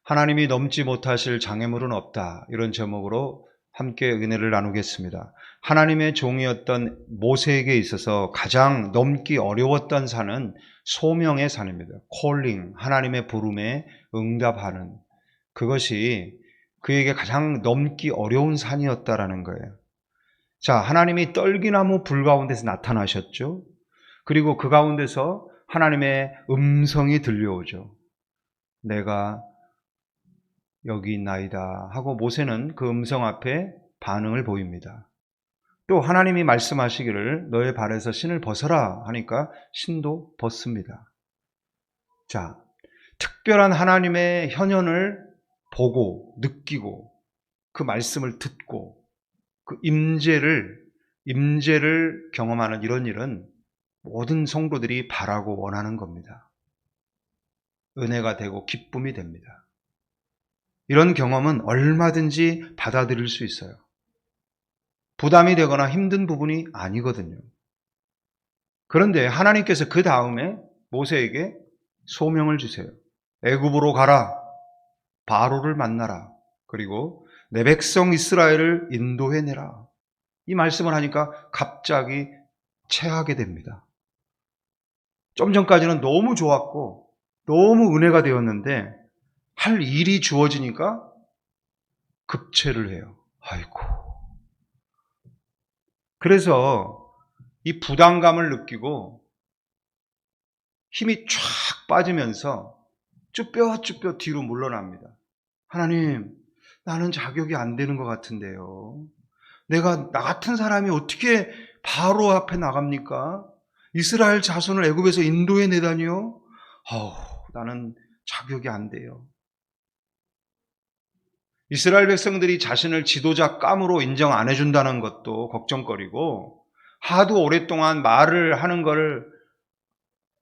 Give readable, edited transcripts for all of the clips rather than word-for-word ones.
하나님이 넘지 못하실 장애물은 없다. 이런 제목으로 함께 은혜를 나누겠습니다. 하나님의 종이었던 모세에게 있어서 가장 넘기 어려웠던 산은 소명의 산입니다. 콜링, 하나님의 부름에 응답하는 그것이 그에게 가장 넘기 어려운 산이었다라는 거예요. 자, 하나님이 떨기나무 불 가운데서 나타나셨죠. 그리고 그 가운데서 하나님의 음성이 들려오죠. 내가 여기 있나이다 하고 모세는 그 음성 앞에 반응을 보입니다. 또 하나님이 말씀하시기를 너의 발에서 신을 벗어라 하니까 신도 벗습니다. 자, 특별한 하나님의 현현을 보고 느끼고 그 말씀을 듣고 그 임재를 경험하는 이런 일은 모든 성도들이 바라고 원하는 겁니다. 은혜가 되고 기쁨이 됩니다. 이런 경험은 얼마든지 받아들일 수 있어요. 부담이 되거나 힘든 부분이 아니거든요. 그런데 하나님께서 그 다음에 모세에게 소명을 주세요. 애굽으로 가라. 바로를 만나라. 그리고 내 백성 이스라엘을 인도해내라. 이 말씀을 하니까 갑자기 체하게 됩니다. 좀 전까지는 너무 좋았고 너무 은혜가 되었는데 할 일이 주어지니까 급체를 해요. 아이고. 그래서 이 부담감을 느끼고 힘이 쫙 빠지면서 쭈뼛쭈뼛 뒤로 물러납니다. 하나님, 나는 자격이 안 되는 것 같은데요. 나 같은 사람이 어떻게 바로 앞에 나갑니까? 이스라엘 자손을 애굽에서 인도해 내다니요? 나는 자격이 안 돼요. 이스라엘 백성들이 자신을 지도자 감으로 인정 안 해준다는 것도 걱정거리고 하도 오랫동안 말을 하는 걸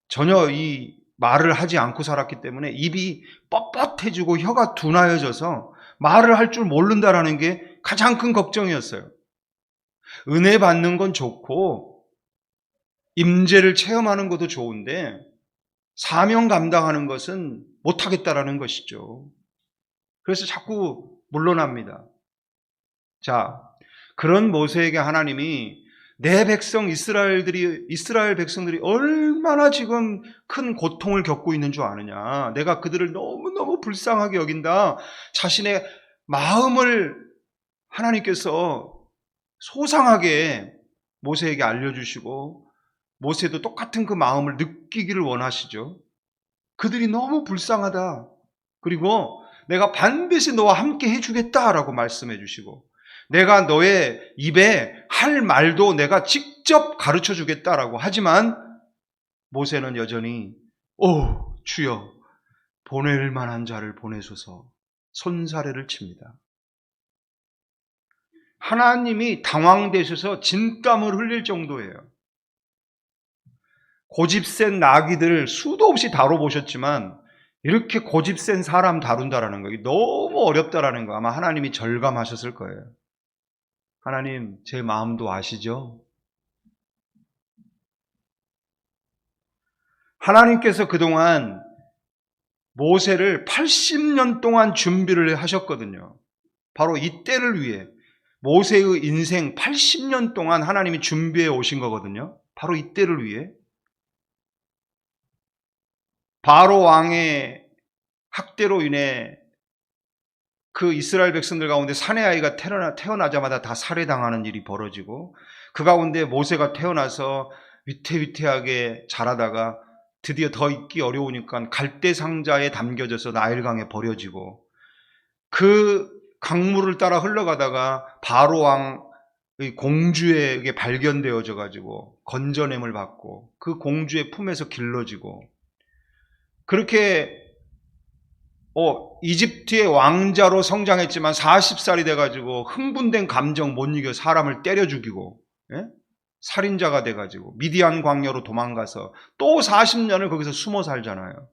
전혀 이 말을 하지 않고 살았기 때문에 입이 뻣뻣해지고 혀가 둔하여져서 말을 할 줄 모른다라는 게 가장 큰 걱정이었어요. 은혜 받는 건 좋고 임재를 체험하는 것도 좋은데 사명 감당하는 것은 못하겠다라는 것이죠. 그래서 자꾸 물러납니다. 자, 그런 모세에게 하나님이 내 백성 이스라엘 백성들이 얼마나 지금 큰 고통을 겪고 있는 줄 아느냐. 내가 그들을 너무너무 불쌍하게 여긴다. 자신의 마음을 하나님께서 소상하게 모세에게 알려주시고 모세도 똑같은 그 마음을 느끼기를 원하시죠. 그들이 너무 불쌍하다. 그리고 내가 반드시 너와 함께 해주겠다라고 말씀해 주시고 내가 너의 입에 할 말도 내가 직접 가르쳐 주겠다라고 하지만 모세는 여전히 주여 보낼 만한 자를 보내소서 손사래를 칩니다. 하나님이 당황되셔서 진땀을 흘릴 정도예요. 고집센 나귀들 수도 없이 다뤄보셨지만 이렇게 고집센 사람 다룬다라는 거 너무 어렵다라는 거 아마 하나님이 절감하셨을 거예요. 하나님 제 마음도 아시죠? 하나님께서 그동안 모세를 80년 동안 준비를 하셨거든요. 바로 이 때를 위해 모세의 인생 80년 동안 하나님이 준비해 오신 거거든요. 바로 이 때를 위해 바로 왕의 학대로 인해 그 이스라엘 백성들 가운데 사내 아이가 태어나자마자 다 살해당하는 일이 벌어지고 그 가운데 모세가 태어나서 위태위태하게 자라다가 드디어 더 있기 어려우니까 갈대 상자에 담겨져서 나일강에 버려지고 그 강물을 따라 흘러가다가 바로 왕의 공주에게 발견되어져 가지고 건져냄을 받고 그 공주의 품에서 길러지고 그렇게 이집트의 왕자로 성장했지만 40살이 돼가지고 흥분된 감정 못 이겨 사람을 때려 죽이고 살인자가 돼가지고 미디안 광야로 도망가서 또 40년을 거기서 숨어 살잖아요.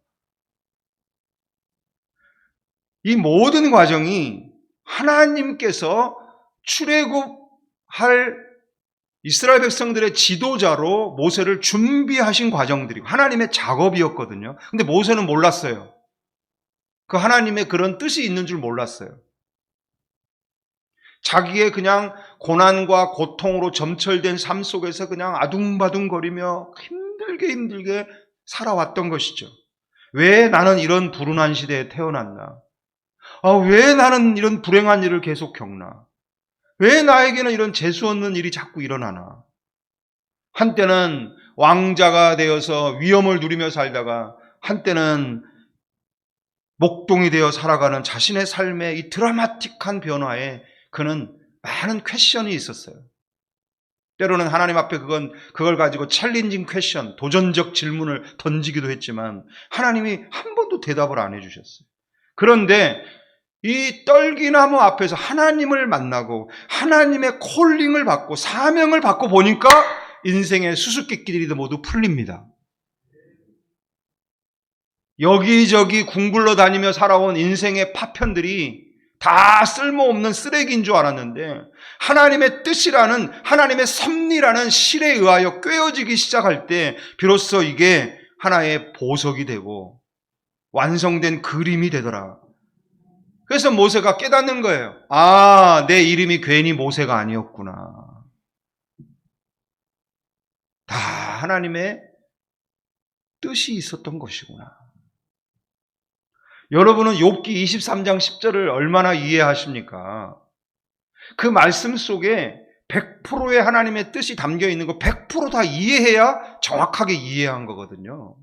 이 모든 과정이 하나님께서 출애굽할 이스라엘 백성들의 지도자로 모세를 준비하신 과정들이고 하나님의 작업이었거든요. 근데 모세는 몰랐어요. 그 하나님의 그런 뜻이 있는 줄 몰랐어요. 자기의 그냥 고난과 고통으로 점철된 삶 속에서 그냥 아둥바둥거리며 힘들게 살아왔던 것이죠. 왜 나는 이런 불운한 시대에 태어났나? 왜 나는 이런 불행한 일을 계속 겪나? 왜 나에게는 이런 재수 없는 일이 자꾸 일어나나? 한때는 왕자가 되어서 위엄을 누리며 살다가 한때는 목동이 되어 살아가는 자신의 삶의 이 드라마틱한 변화에 그는 많은 퀘션이 있었어요. 때로는 하나님 앞에 그걸 가지고 챌린징 퀘션, 도전적 질문을 던지기도 했지만 하나님이 한 번도 대답을 안 해주셨어요. 그런데 이 떨기나무 앞에서 하나님을 만나고 하나님의 콜링을 받고 사명을 받고 보니까 인생의 수수께끼들이 모두 풀립니다. 여기저기 궁굴러 다니며 살아온 인생의 파편들이 다 쓸모없는 쓰레기인 줄 알았는데 하나님의 뜻이라는, 하나님의 섭리라는 실에 의하여 꿰어지기 시작할 때 비로소 이게 하나의 보석이 되고 완성된 그림이 되더라. 그래서 모세가 깨닫는 거예요. 내 이름이 괜히 모세가 아니었구나. 다 하나님의 뜻이 있었던 것이구나. 여러분은 욥기 23장 10절을 얼마나 이해하십니까? 그 말씀 속에 100%의 하나님의 뜻이 담겨 있는 거 100% 다 이해해야 정확하게 이해한 거거든요.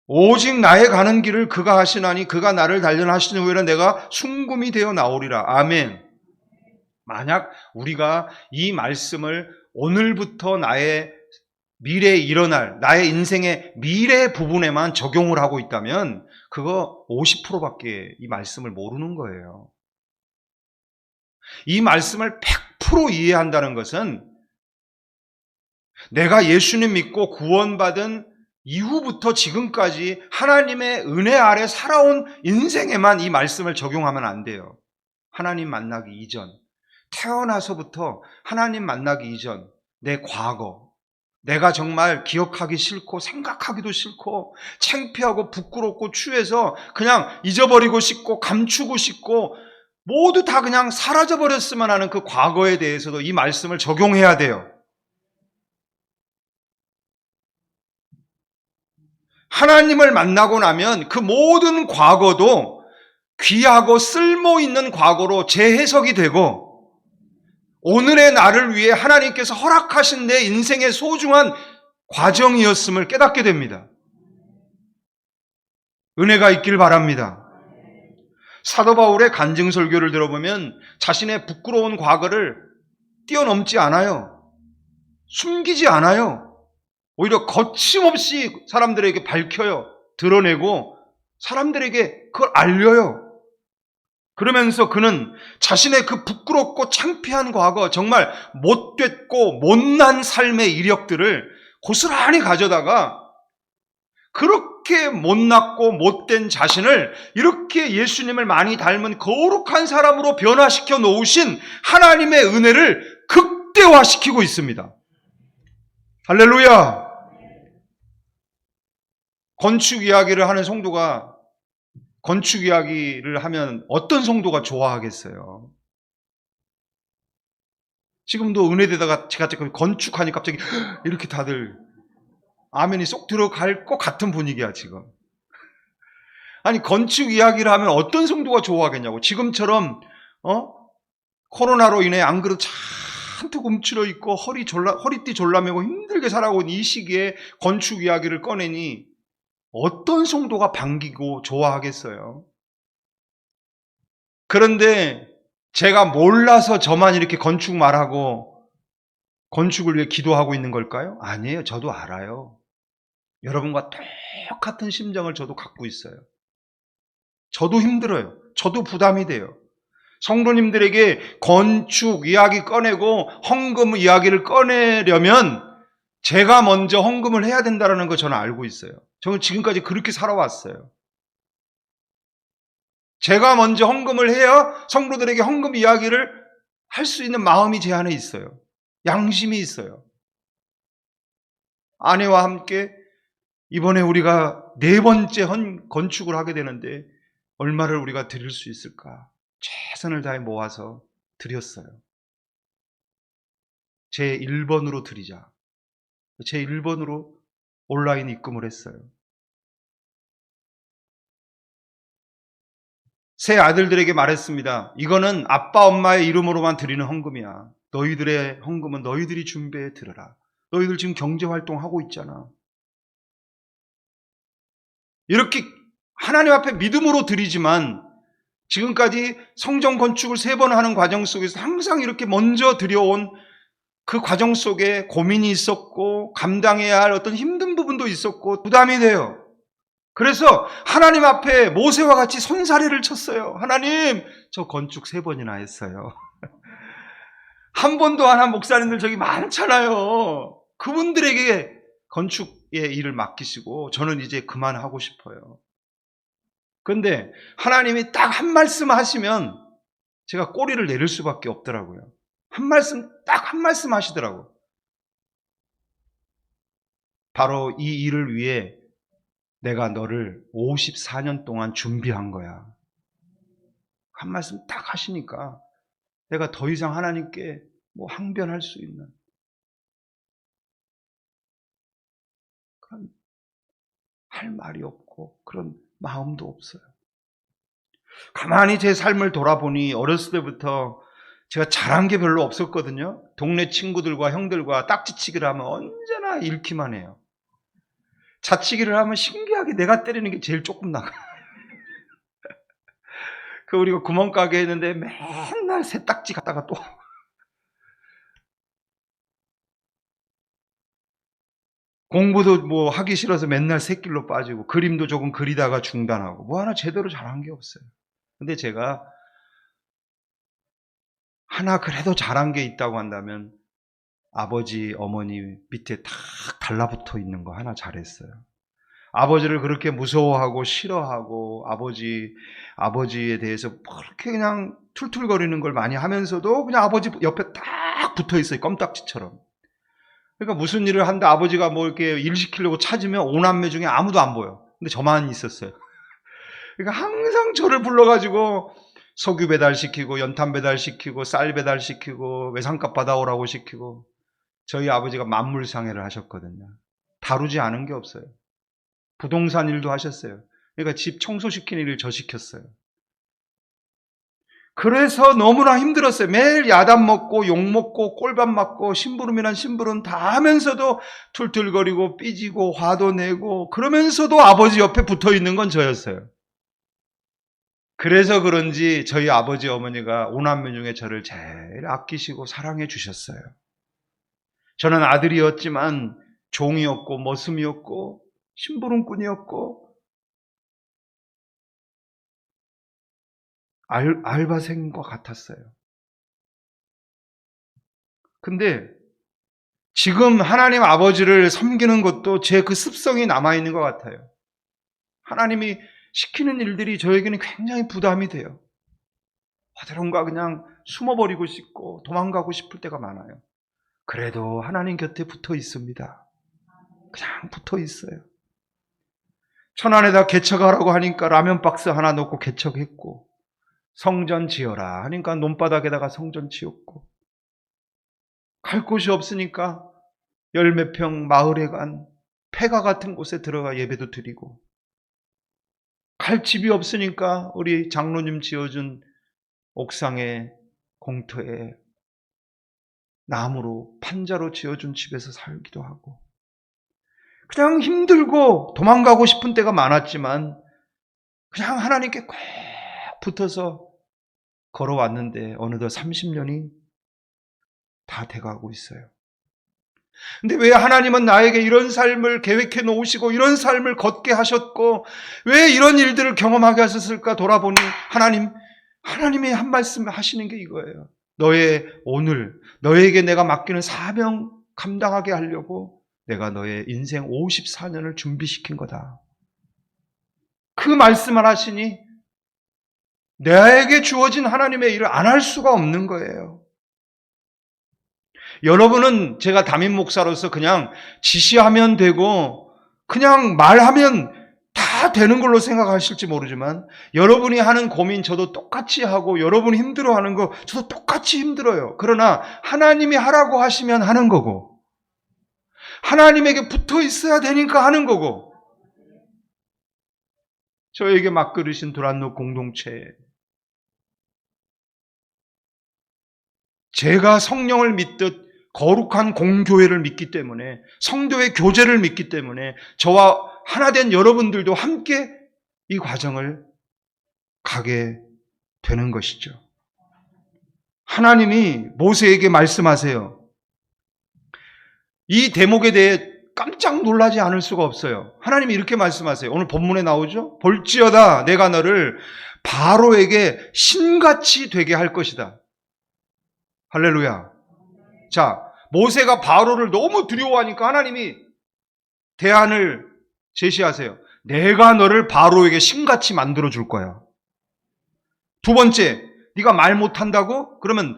오직 나의 가는 길을 그가 하시나니 그가 나를 단련하신 후에는 내가 순금이 되어 나오리라. 아멘. 만약 우리가 이 말씀을 오늘부터 나의 미래에 일어날, 나의 인생의 미래 부분에만 적용을 하고 있다면 그거 50%밖에 이 말씀을 모르는 거예요. 이 말씀을 100% 이해한다는 것은 내가 예수님 믿고 구원받은 이후부터 지금까지 하나님의 은혜 아래 살아온 인생에만 이 말씀을 적용하면 안 돼요. 하나님 만나기 이전, 태어나서부터 하나님 만나기 이전 내 과거, 내가 정말 기억하기 싫고 생각하기도 싫고 창피하고 부끄럽고 추해서 그냥 잊어버리고 싶고 감추고 싶고 모두 다 그냥 사라져버렸으면 하는 그 과거에 대해서도 이 말씀을 적용해야 돼요. 하나님을 만나고 나면 그 모든 과거도 귀하고 쓸모있는 과거로 재해석이 되고 오늘의 나를 위해 하나님께서 허락하신 내 인생의 소중한 과정이었음을 깨닫게 됩니다. 은혜가 있길 바랍니다. 사도 바울의 간증 설교를 들어보면 자신의 부끄러운 과거를 뛰어넘지 않아요. 숨기지 않아요. 오히려 거침없이 사람들에게 밝혀요. 드러내고 사람들에게 그걸 알려요. 그러면서 그는 자신의 그 부끄럽고 창피한 과거, 정말 못됐고 못난 삶의 이력들을 고스란히 가져다가 그렇게 못났고 못된 자신을 이렇게 예수님을 많이 닮은 거룩한 사람으로 변화시켜 놓으신 하나님의 은혜를 극대화시키고 있습니다. 할렐루야! 건축 이야기를 하는 성도가 건축 이야기를 하면 어떤 성도가 좋아하겠어요? 지금도 은혜대다가 제가 건축하니 갑자기 이렇게 다들 아멘이 쏙 들어갈 것 같은 분위기야 지금. 아니 건축 이야기를 하면 어떤 성도가 좋아하겠냐고. 지금처럼 코로나로 인해 안 그래도 잔뜩 움츠러 있고 허리띠 졸라매고 힘들게 살아온 이 시기에 건축 이야기를 꺼내니 어떤 성도가 반기고 좋아하겠어요? 그런데 제가 몰라서 저만 이렇게 건축 말하고 건축을 위해 기도하고 있는 걸까요? 아니에요. 저도 알아요. 여러분과 똑같은 심정을 저도 갖고 있어요. 저도 힘들어요. 저도 부담이 돼요. 성도님들에게 건축 이야기 꺼내고 헌금 이야기를 꺼내려면 제가 먼저 헌금을 해야 된다는 거 저는 알고 있어요. 저는 지금까지 그렇게 살아왔어요. 제가 먼저 헌금을 해야 성도들에게 헌금 이야기를 할 수 있는 마음이 제 안에 있어요. 양심이 있어요. 아내와 함께 이번에 우리가 네 번째 건축을 하게 되는데 얼마를 우리가 드릴 수 있을까? 최선을 다해 모아서 드렸어요. 제 1번으로 드리자. 제 1번으로 온라인 입금을 했어요. 세 아들들에게 말했습니다. 이거는 아빠 엄마의 이름으로만 드리는 헌금이야. 너희들의 헌금은 너희들이 준비해 드려라. 너희들 지금 경제활동하고 있잖아. 이렇게 하나님 앞에 믿음으로 드리지만 지금까지 성전 건축을 3번 하는 과정 속에서 항상 이렇게 먼저 드려온 그 과정 속에 고민이 있었고 감당해야 할 어떤 힘든 부분도 있었고 부담이 돼요. 그래서 하나님 앞에 모세와 같이 손사래를 쳤어요. 하나님, 저 건축 3번이나 했어요. 한 번도 안 한 목사님들 저기 많잖아요. 그분들에게 건축의 일을 맡기시고 저는 이제 그만하고 싶어요. 그런데 하나님이 딱 한 말씀 하시면 제가 꼬리를 내릴 수밖에 없더라고요. 딱 한 말씀 하시더라고요. 바로 이 일을 위해 내가 너를 54년 동안 준비한 거야. 한 말씀 딱 하시니까 내가 더 이상 하나님께 뭐 항변할 수 있는 그런 할 말이 없고 그런 마음도 없어요. 가만히 제 삶을 돌아보니 어렸을 때부터 제가 잘한 게 별로 없었거든요. 동네 친구들과 형들과 딱지치기를 하면 언제나 잃기만 해요. 자치기를 하면 신기하게 내가 때리는 게 제일 조금 나가요. 우리가 구멍가게 했는데 맨날 새딱지 갖다가 또 공부도 뭐 하기 싫어서 맨날 샛길로 빠지고 그림도 조금 그리다가 중단하고 뭐 하나 제대로 잘한 게 없어요. 근데 제가 하나 그래도 잘한 게 있다고 한다면 아버지, 어머니 밑에 딱 달라붙어 있는 거 하나 잘했어요. 아버지를 그렇게 무서워하고 싫어하고 아버지에 대해서 그렇게 그냥 툴툴거리는 걸 많이 하면서도 그냥 아버지 옆에 딱 붙어 있어요. 껌딱지처럼. 그러니까 무슨 일을 한다 아버지가 뭐 이렇게 일 시키려고 찾으면 5남매 중에 아무도 안 보여. 근데 저만 있었어요. 그러니까 항상 저를 불러가지고 석유 배달시키고 연탄 배달시키고 쌀 배달시키고 외상값 받아오라고 시키고 저희 아버지가 만물상해를 하셨거든요. 다루지 않은 게 없어요. 부동산 일도 하셨어요. 그러니까 집 청소시키는 일을 저 시켰어요. 그래서 너무나 힘들었어요. 매일 야단 먹고 욕 먹고 꼴밥 맞고 심부름이란 심부름 다 하면서도 툴툴거리고 삐지고 화도 내고 그러면서도 아버지 옆에 붙어 있는 건 저였어요. 그래서 그런지 저희 아버지 어머니가 5남매 중에 저를 제일 아끼시고 사랑해 주셨어요. 저는 아들이었지만 종이었고 머슴이었고 심부름꾼이었고 알바생과 같았어요. 근데 지금 하나님 아버지를 섬기는 것도 제 그 습성이 남아있는 것 같아요. 하나님이 시키는 일들이 저에게는 굉장히 부담이 돼요. 어디론가 그냥 숨어버리고 싶고 도망가고 싶을 때가 많아요. 그래도 하나님 곁에 붙어 있습니다. 그냥 붙어 있어요. 천안에다 개척하라고 하니까 라면 박스 하나 넣고 개척했고 성전 지어라 하니까 논바닥에다가 성전 지었고 갈 곳이 없으니까 열몇 평 마을에 간 폐가 같은 곳에 들어가 예배도 드리고 갈 집이 없으니까 우리 장로님 지어준 옥상에 공터에 나무로 판자로 지어준 집에서 살기도 하고 그냥 힘들고 도망가고 싶은 때가 많았지만 그냥 하나님께 꼭 붙어서 걸어왔는데 어느덧 30년이 다 돼가고 있어요. 근데 왜 하나님은 나에게 이런 삶을 계획해 놓으시고 이런 삶을 걷게 하셨고 왜 이런 일들을 경험하게 하셨을까 돌아보니 하나님이 한 말씀 하시는 게 이거예요. 너의 오늘 너에게 내가 맡기는 사명 감당하게 하려고 내가 너의 인생 54년을 준비시킨 거다. 그 말씀을 하시니 나에게 주어진 하나님의 일을 안 할 수가 없는 거예요. 여러분은 제가 담임 목사로서 그냥 지시하면 되고 그냥 말하면 다 되는 걸로 생각하실지 모르지만 여러분이 하는 고민 저도 똑같이 하고 여러분이 힘들어하는 거 저도 똑같이 힘들어요. 그러나 하나님이 하라고 하시면 하는 거고 하나님에게 붙어 있어야 되니까 하는 거고 저에게 맡기신 두란노 공동체에 제가 성령을 믿듯 거룩한 공교회를 믿기 때문에 성도의 교제를 믿기 때문에 저와 하나 된 여러분들도 함께 이 과정을 가게 되는 것이죠. 하나님이 모세에게 말씀하세요. 이 대목에 대해 깜짝 놀라지 않을 수가 없어요. 하나님이 이렇게 말씀하세요. 오늘 본문에 나오죠. 볼지어다 내가 너를 바로에게 신같이 되게 할 것이다. 할렐루야. 자, 모세가 바로를 너무 두려워하니까 하나님이 대안을 제시하세요. 내가 너를 바로에게 신같이 만들어 줄 거야. 두 번째, 네가 말 못한다고? 그러면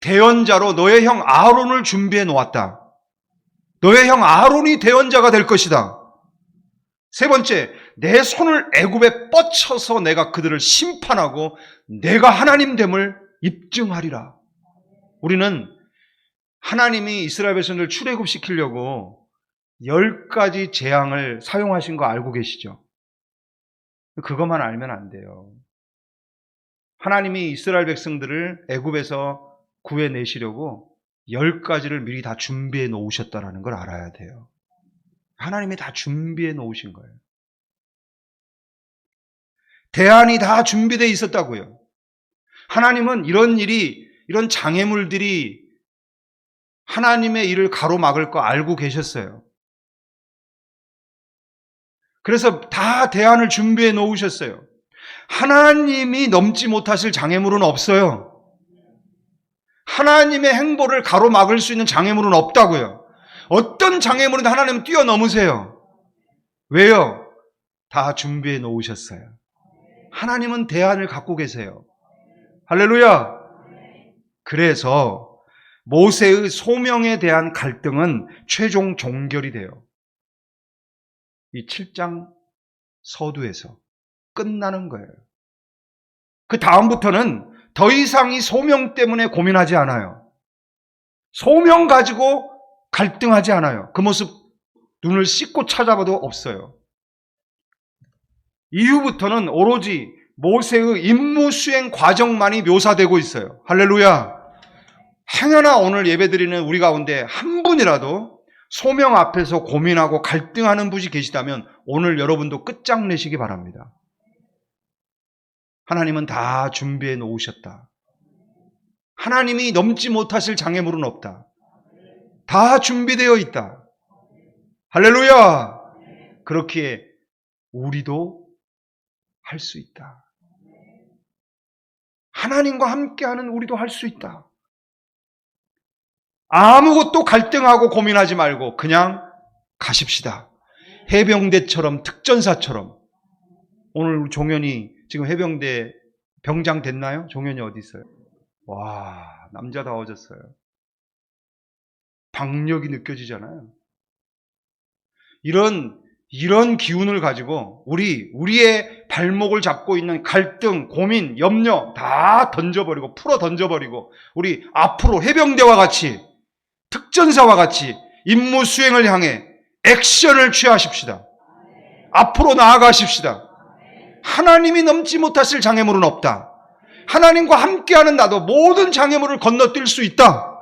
대언자로 너의 형 아론을 준비해 놓았다. 너의 형 아론이 대언자가 될 것이다. 세 번째, 내 손을 애굽에 뻗쳐서 내가 그들을 심판하고 내가 하나님됨을 입증하리라. 우리는 하나님이 이스라엘 백성들을 출애굽시키려고 10가지 재앙을 사용하신 거 알고 계시죠? 그것만 알면 안 돼요. 하나님이 이스라엘 백성들을 애굽에서 구해내시려고 10가지를 미리 다 준비해 놓으셨다는 걸 알아야 돼요. 하나님이 다 준비해 놓으신 거예요. 대안이 다 준비되어 있었다고요. 하나님은 이런 장애물들이 하나님의 일을 가로막을 거 알고 계셨어요. 그래서 다 대안을 준비해 놓으셨어요. 하나님이 넘지 못하실 장애물은 없어요. 하나님의 행보를 가로막을 수 있는 장애물은 없다고요. 어떤 장애물은 하나님은 뛰어넘으세요. 왜요? 다 준비해 놓으셨어요. 하나님은 대안을 갖고 계세요. 할렐루야. 그래서 모세의 소명에 대한 갈등은 최종 종결이 돼요. 이 7장 서두에서 끝나는 거예요. 그 다음부터는 더 이상 이 소명 때문에 고민하지 않아요. 소명 가지고 갈등하지 않아요. 그 모습 눈을 씻고 찾아봐도 없어요. 이후부터는 오로지 모세의 임무 수행 과정만이 묘사되고 있어요. 할렐루야. 행여나 오늘 예배드리는 우리 가운데 한 분이라도 소명 앞에서 고민하고 갈등하는 분이 계시다면 오늘 여러분도 끝장내시기 바랍니다. 하나님은 다 준비해 놓으셨다. 하나님이 넘지 못하실 장애물은 없다. 다 준비되어 있다. 할렐루야. 그렇기에 우리도 할 수 있다. 하나님과 함께하는 우리도 할 수 있다. 아무것도 갈등하고 고민하지 말고 그냥 가십시다. 해병대처럼, 특전사처럼. 오늘 종현이 지금 해병대 병장 됐나요? 종현이 어디 있어요? 와, 남자다워졌어요. 박력이 느껴지잖아요. 이런 기운을 가지고 우리의 발목을 잡고 있는 갈등, 고민, 염려 다 던져버리고 풀어 던져버리고 우리 앞으로 해병대와 같이 특전사와 같이 임무 수행을 향해 액션을 취하십시다. 앞으로 나아가십시다. 하나님이 넘지 못하실 장애물은 없다. 하나님과 함께하는 나도 모든 장애물을 건너뛸 수 있다.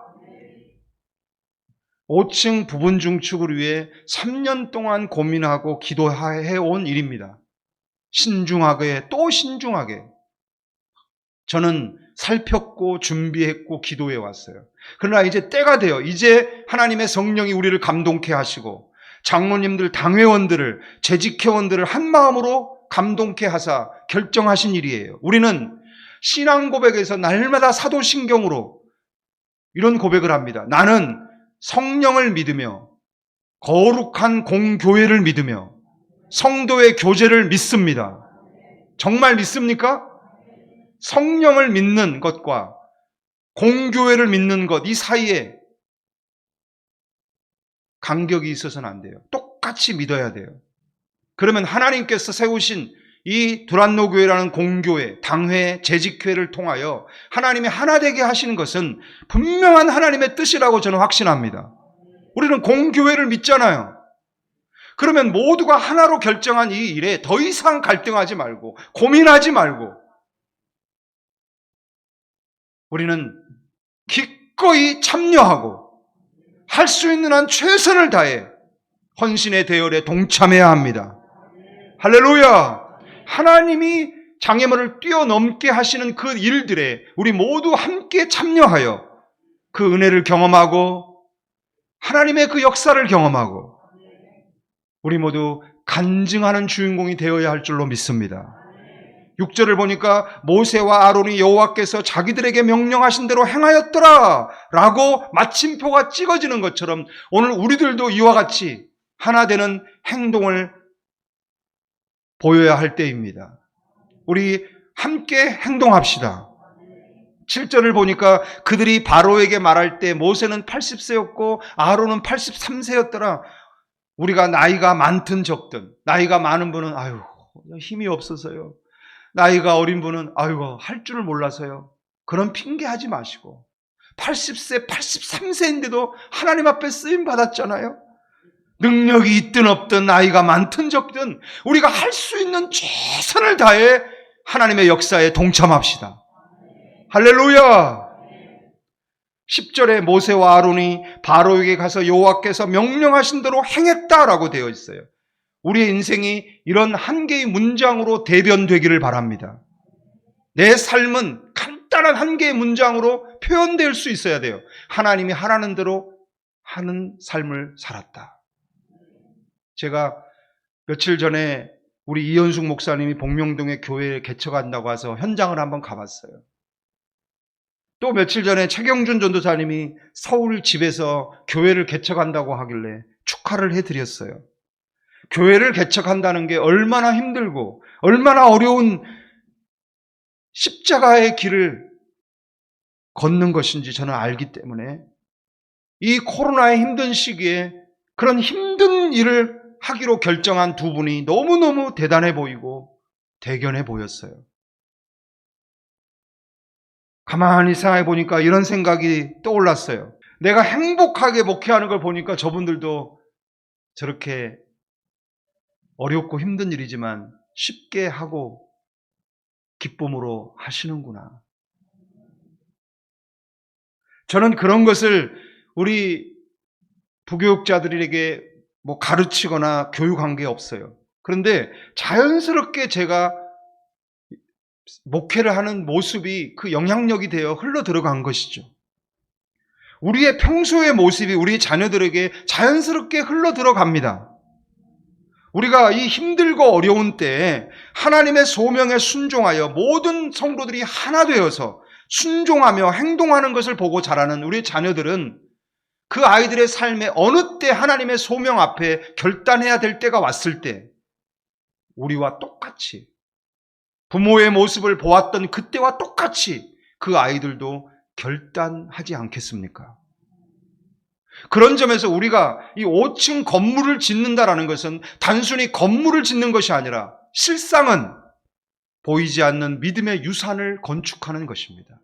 5층 부분 중축을 위해 3년 동안 고민하고 기도해온 일입니다. 신중하게 또 신중하게 저는 살폈고 준비했고 기도해 왔어요. 그러나 이제 때가 돼요. 이제 하나님의 성령이 우리를 감동케 하시고 장로님들, 당회원들을, 재직회원들을 한마음으로 감동케 하사 결정하신 일이에요. 우리는 신앙 고백에서 날마다 사도신경으로 이런 고백을 합니다. 나는 성령을 믿으며 거룩한 공교회를 믿으며 성도의 교제를 믿습니다. 정말 믿습니까? 성령을 믿는 것과 공교회를 믿는 것, 이 사이에 간격이 있어서는 안 돼요. 똑같이 믿어야 돼요. 그러면 하나님께서 세우신 이 두란노 교회라는 공교회, 당회, 재직회를 통하여 하나님이 하나 되게 하시는 것은 분명한 하나님의 뜻이라고 저는 확신합니다. 우리는 공교회를 믿잖아요. 그러면 모두가 하나로 결정한 이 일에 더 이상 갈등하지 말고 고민하지 말고 우리는 기꺼이 참여하고 할 수 있는 한 최선을 다해 헌신의 대열에 동참해야 합니다. 할렐루야! 하나님이 장애물을 뛰어넘게 하시는 그 일들에 우리 모두 함께 참여하여 그 은혜를 경험하고 하나님의 그 역사를 경험하고 우리 모두 간증하는 주인공이 되어야 할 줄로 믿습니다. 6절을 보니까 모세와 아론이 여호와께서 자기들에게 명령하신 대로 행하였더라 라고 마침표가 찍어지는 것처럼 오늘 우리들도 이와 같이 하나 되는 행동을 보여야 할 때입니다. 우리 함께 행동합시다. 7절을 보니까 그들이 바로에게 말할 때 모세는 80세였고 아론은 83세였더라. 우리가 나이가 많든 적든 나이가 많은 분은 아유 힘이 없어서요. 나이가 어린 분은 아이고 할 줄을 몰라서요. 그런 핑계하지 마시고 80세, 83세인데도 하나님 앞에 쓰임 받았잖아요. 능력이 있든 없든 나이가 많든 적든 우리가 할 수 있는 최선을 다해 하나님의 역사에 동참합시다. 할렐루야! 10절에 모세와 아론이 바로에게 가서 여호와께서 명령하신 대로 행했다라고 되어 있어요. 우리의 인생이 이런 한 개의 문장으로 대변되기를 바랍니다. 내 삶은 간단한 한 개의 문장으로 표현될 수 있어야 돼요. 하나님이 하라는 대로 하는 삶을 살았다. 제가 며칠 전에 우리 이현숙 목사님이 복명동에 교회를 개척한다고 해서 현장을 한번 가봤어요. 또 며칠 전에 최경준 전도사님이 서울 집에서 교회를 개척한다고 하길래 축하를 해드렸어요. 교회를 개척한다는 게 얼마나 힘들고 얼마나 어려운 십자가의 길을 걷는 것인지 저는 알기 때문에 이 코로나의 힘든 시기에 그런 힘든 일을 하기로 결정한 두 분이 너무너무 대단해 보이고 대견해 보였어요. 가만히 생각해 보니까 이런 생각이 떠올랐어요. 내가 행복하게 목회하는 걸 보니까 저분들도 저렇게 어렵고 힘든 일이지만 쉽게 하고 기쁨으로 하시는구나. 저는 그런 것을 우리 부교육자들에게 가르치거나 교육한 게 없어요. 그런데 자연스럽게 제가 목회를 하는 모습이 그 영향력이 되어 흘러 들어간 것이죠. 우리의 평소의 모습이 우리 자녀들에게 자연스럽게 흘러 들어갑니다. 우리가 이 힘들고 어려운 때에 하나님의 소명에 순종하여 모든 성도들이 하나 되어서 순종하며 행동하는 것을 보고 자라는 우리 자녀들은 그 아이들의 삶에 어느 때 하나님의 소명 앞에 결단해야 될 때가 왔을 때 우리와 똑같이 부모의 모습을 보았던 그때와 똑같이 그 아이들도 결단하지 않겠습니까? 그런 점에서 우리가 이 5층 건물을 짓는다라는 것은 단순히 건물을 짓는 것이 아니라 실상은 보이지 않는 믿음의 유산을 건축하는 것입니다.